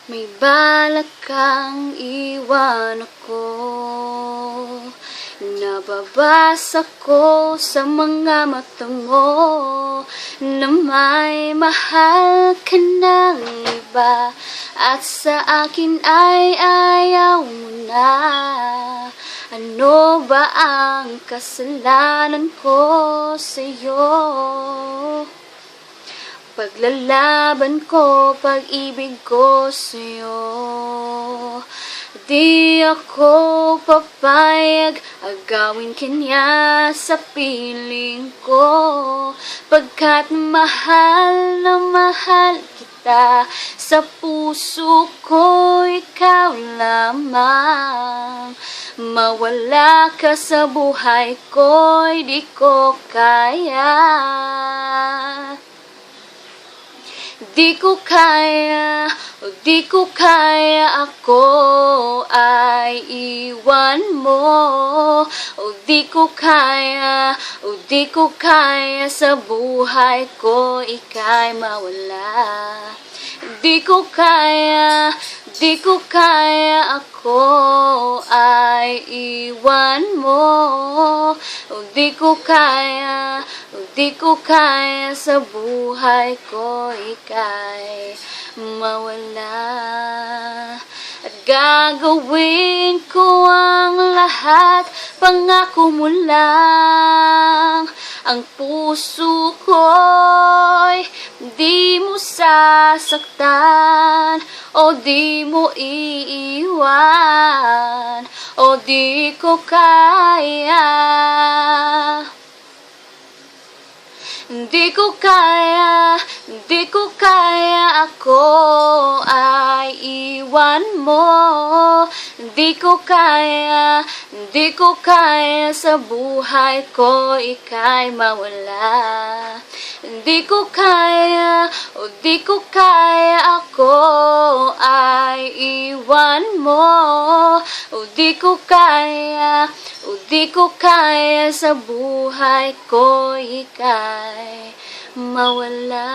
May balak kang iwan ako. Nababasa ko sa mga mata mo na may mahal ka ng iba, at sa akin ay ayaw mo na. Ano ba ang kasalanan ko sa'yo? Paglalaban ko, pag-ibig ko sa'yo. Di ako papayag, agawin ka niya sa piling ko, pagkat mahal na mahal kita. Sa puso ko ikaw lamang. Mawala ka sa buhay ko'y di ko kaya. Di ko kaya, di ko kaya, ako ay iwan mo. Di ko kaya, di ko kaya, sa buhay ko ika'y mawala. Di ko kaya, di ko kaya, ako ay iwan mo. Di ko kaya, di ko kaya, sa buhay ko ika'y mawala. At gagawin ko ang lahat, pangako mo lang. Ang puso ko'y di mo sasaktan, o di mo iiwan, o di ko kaya. Di ko kaya, di ko kaya, ako ay iwan mo. Di ko kaya, di ko kaya, sa buhay ko ika'y mawala. Di ko kaya, di ko kaya, ako ay iwan mo. Di ko kaya, di ko kaya, sa buhay ko ika'y mawala.